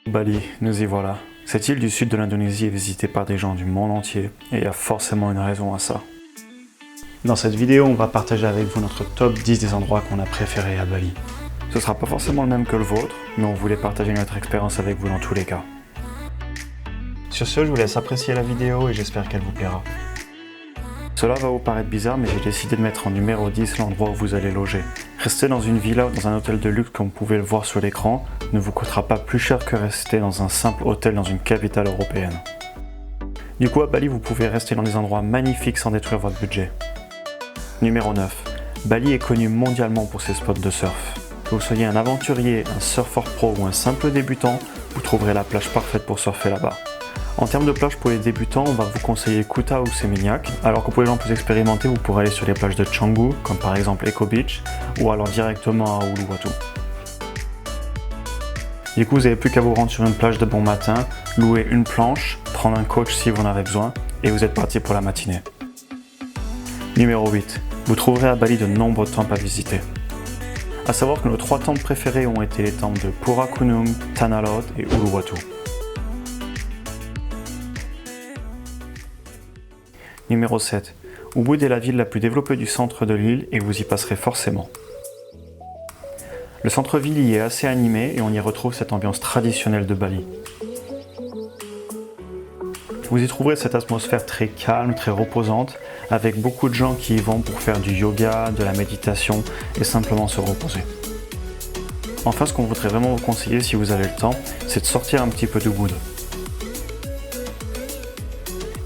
Bali, nous y voilà. Cette île du sud de l'Indonésie est visitée par des gens du monde entier et il y a forcément une raison à ça. Dans cette vidéo, on va partager avec vous notre top 10 des endroits qu'on a préférés à Bali. Ce sera pas forcément le même que le vôtre, mais on voulait partager notre expérience avec vous dans tous les cas. Sur ce, je vous laisse apprécier la vidéo et j'espère qu'elle vous plaira. Cela va vous paraître bizarre, mais j'ai décidé de mettre en numéro 10 l'endroit où vous allez loger. Rester dans une villa ou dans un hôtel de luxe comme vous pouvez le voir sur l'écran ne vous coûtera pas plus cher que rester dans un simple hôtel dans une capitale européenne. Du coup, à Bali, vous pouvez rester dans des endroits magnifiques sans détruire votre budget. Numéro 9. Bali est connu mondialement pour ses spots de surf. Que vous soyez un aventurier, un surfeur pro ou un simple débutant, vous trouverez la plage parfaite pour surfer là-bas. En termes de plage pour les débutants, on va vous conseiller Kuta ou Seminyak, alors que pour les gens plus expérimentés, vous pourrez aller sur les plages de Canggu, comme par exemple Eco Beach, ou alors directement à Uluwatu. Du coup, vous n'avez plus qu'à vous rendre sur une plage de bon matin, louer une planche, prendre un coach si vous en avez besoin, et vous êtes parti pour la matinée. Numéro 8. Vous trouverez à Bali de nombreux temples à visiter. A savoir que nos 3 temples préférés ont été les temples de Pura Gunung, Tanah Lot et Uluwatu. Numéro 7. Ubud est la ville la plus développée du centre de l'île et vous y passerez forcément. Le centre-ville y est assez animé et on y retrouve cette ambiance traditionnelle de Bali. Vous y trouverez cette atmosphère très calme, très reposante, avec beaucoup de gens qui y vont pour faire du yoga, de la méditation et simplement se reposer. Enfin, ce qu'on voudrait vraiment vous conseiller si vous avez le temps, c'est de sortir un petit peu d'Ubud.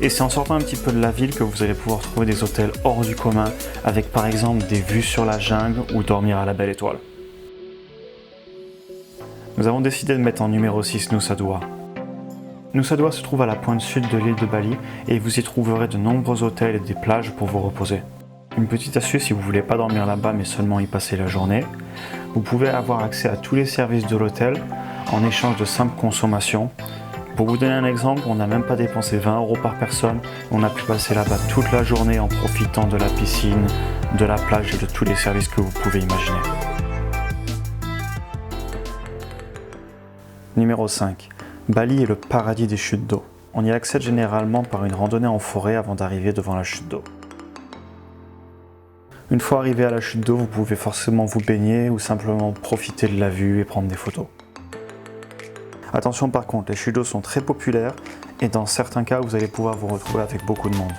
Et c'est en sortant un petit peu de la ville que vous allez pouvoir trouver des hôtels hors du commun, avec par exemple des vues sur la jungle ou dormir à la belle étoile. Nous avons décidé de mettre en numéro 6 Nusa Dua. Nusa Dua se trouve à la pointe sud de l'île de Bali et vous y trouverez de nombreux hôtels et des plages pour vous reposer. Une petite astuce si vous ne voulez pas dormir là-bas mais seulement y passer la journée, vous pouvez avoir accès à tous les services de l'hôtel en échange de simples consommations. Pour vous donner un exemple, on n'a même pas dépensé 20 € par personne, on a pu passer là-bas toute la journée en profitant de la piscine, de la plage et de tous les services que vous pouvez imaginer. Numéro 5. Bali est le paradis des chutes d'eau. On y accède généralement par une randonnée en forêt avant d'arriver devant la chute d'eau. Une fois arrivé à la chute d'eau, vous pouvez forcément vous baigner ou simplement profiter de la vue et prendre des photos. Attention par contre, les chutes d'eau sont très populaires et dans certains cas, vous allez pouvoir vous retrouver avec beaucoup de monde.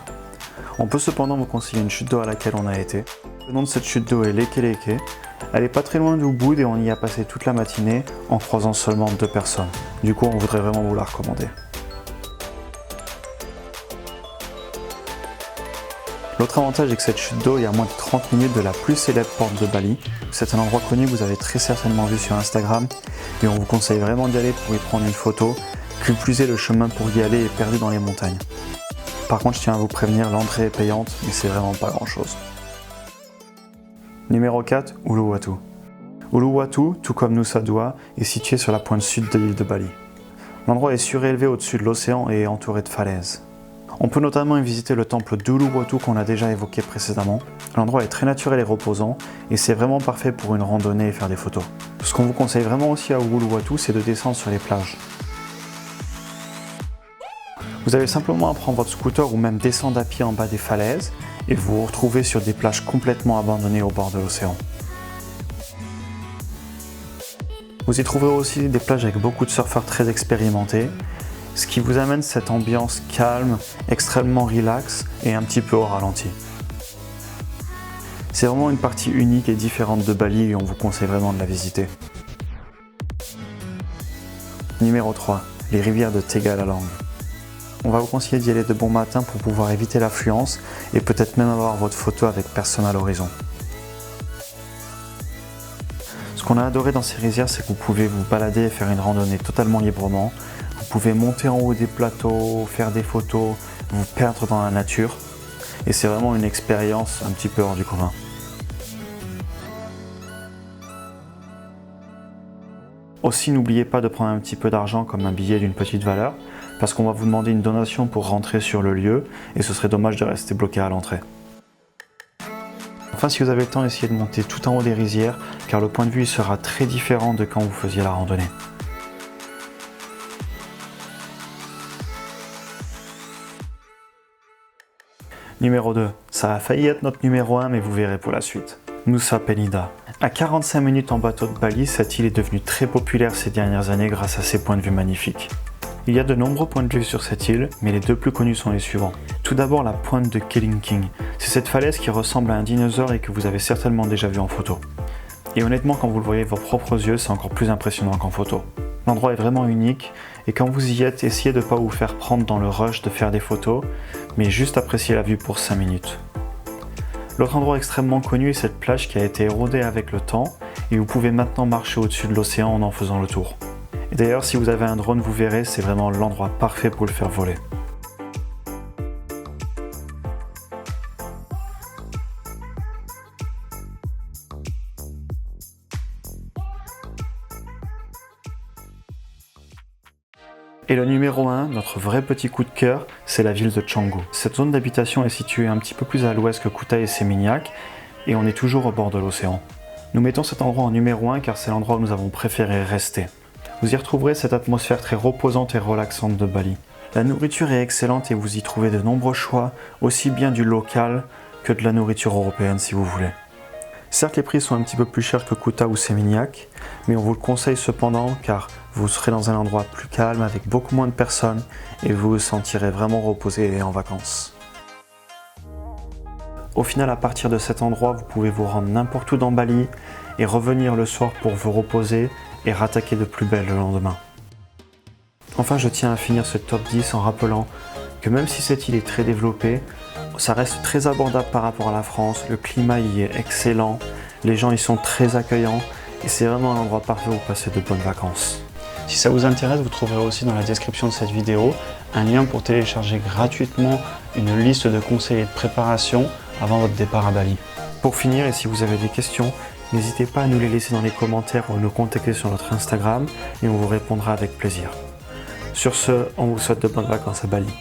On peut cependant vous conseiller une chute d'eau à laquelle on a été. Le nom de cette chute d'eau est Leke Leke. Elle est pas très loin d'Ubud et on y a passé toute la matinée en croisant seulement 2 personnes. Du coup, on voudrait vraiment vous la recommander. L'autre avantage est que cette chute d'eau est à moins de 30 minutes de la plus célèbre porte de Bali. C'est un endroit connu que vous avez très certainement vu sur Instagram et on vous conseille vraiment d'y aller pour y prendre une photo. Plus est, le chemin pour y aller est perdu dans les montagnes. Par contre, je tiens à vous prévenir, l'entrée est payante, mais c'est vraiment pas grand chose. Numéro 4, Uluwatu. Uluwatu, tout comme Nusa Dua, est situé sur la pointe sud de l'île de Bali. L'endroit est surélevé au-dessus de l'océan et est entouré de falaises. On peut notamment y visiter le temple d'Uluwatu qu'on a déjà évoqué précédemment. L'endroit est très naturel et reposant et c'est vraiment parfait pour une randonnée et faire des photos. Ce qu'on vous conseille vraiment aussi à Uluwatu, c'est de descendre sur les plages. Vous avez simplement à prendre votre scooter ou même descendre à pied en bas des falaises et vous vous retrouvez sur des plages complètement abandonnées au bord de l'océan. Vous y trouverez aussi des plages avec beaucoup de surfeurs très expérimentés, ce qui vous amène cette ambiance calme, extrêmement relax et un petit peu au ralenti. C'est vraiment une partie unique et différente de Bali et on vous conseille vraiment de la visiter. Numéro 3. Les rivières de Tegalalang. On va vous conseiller d'y aller de bon matin pour pouvoir éviter l'affluence et peut-être même avoir votre photo avec personne à l'horizon. Ce qu'on a adoré dans ces rizières, c'est que vous pouvez vous balader et faire une randonnée totalement librement. Vous pouvez monter en haut des plateaux, faire des photos, vous perdre dans la nature. Et c'est vraiment une expérience un petit peu hors du commun. Aussi, n'oubliez pas de prendre un petit peu d'argent comme un billet d'une petite valeur, parce qu'on va vous demander une donation pour rentrer sur le lieu, et ce serait dommage de rester bloqué à l'entrée. Enfin, si vous avez le temps, essayez de monter tout en haut des rizières, car le point de vue sera très différent de quand vous faisiez la randonnée. Numéro 2, ça a failli être notre numéro 1, mais vous verrez pour la suite. Nusa Penida. À 45 minutes en bateau de Bali, cette île est devenue très populaire ces dernières années grâce à ses points de vue magnifiques. Il y a de nombreux points de vue sur cette île, mais les deux plus connus sont les suivants. Tout d'abord la pointe de Kelingking. C'est cette falaise qui ressemble à un dinosaure et que vous avez certainement déjà vu en photo. Et honnêtement, quand vous le voyez de vos propres yeux, c'est encore plus impressionnant qu'en photo. L'endroit est vraiment unique, et quand vous y êtes, essayez de ne pas vous faire prendre dans le rush de faire des photos, mais juste appréciez la vue pour 5 minutes. L'autre endroit extrêmement connu est cette plage qui a été érodée avec le temps, et vous pouvez maintenant marcher au-dessus de l'océan en faisant le tour. Et d'ailleurs, si vous avez un drone, vous verrez, c'est vraiment l'endroit parfait pour le faire voler. Et le numéro 1, notre vrai petit coup de cœur, c'est la ville de Canggu. Cette zone d'habitation est située un petit peu plus à l'ouest que Kuta et Seminyak, et on est toujours au bord de l'océan. Nous mettons cet endroit en numéro 1 car c'est l'endroit où nous avons préféré rester. Vous y retrouverez cette atmosphère très reposante et relaxante de Bali. La nourriture est excellente et vous y trouvez de nombreux choix, aussi bien du local que de la nourriture européenne si vous voulez. Certes, les prix sont un petit peu plus chers que Kuta ou Seminyak, mais on vous le conseille cependant car vous serez dans un endroit plus calme avec beaucoup moins de personnes et vous vous sentirez vraiment reposé et en vacances. Au final, à partir de cet endroit, vous pouvez vous rendre n'importe où dans Bali et revenir le soir pour vous reposer et rattaquer de plus belle le lendemain. Enfin, je tiens à finir ce top 10 en rappelant que même si cette île est très développée, ça reste très abordable par rapport à la France, le climat y est excellent, les gens y sont très accueillants et c'est vraiment un endroit parfait où passer de bonnes vacances. Si ça vous intéresse, vous trouverez aussi dans la description de cette vidéo un lien pour télécharger gratuitement une liste de conseils et de préparation avant votre départ à Bali. Pour finir, et si vous avez des questions, n'hésitez pas à nous les laisser dans les commentaires ou nous contacter sur notre Instagram et on vous répondra avec plaisir. Sur ce, on vous souhaite de bonnes vacances à Bali.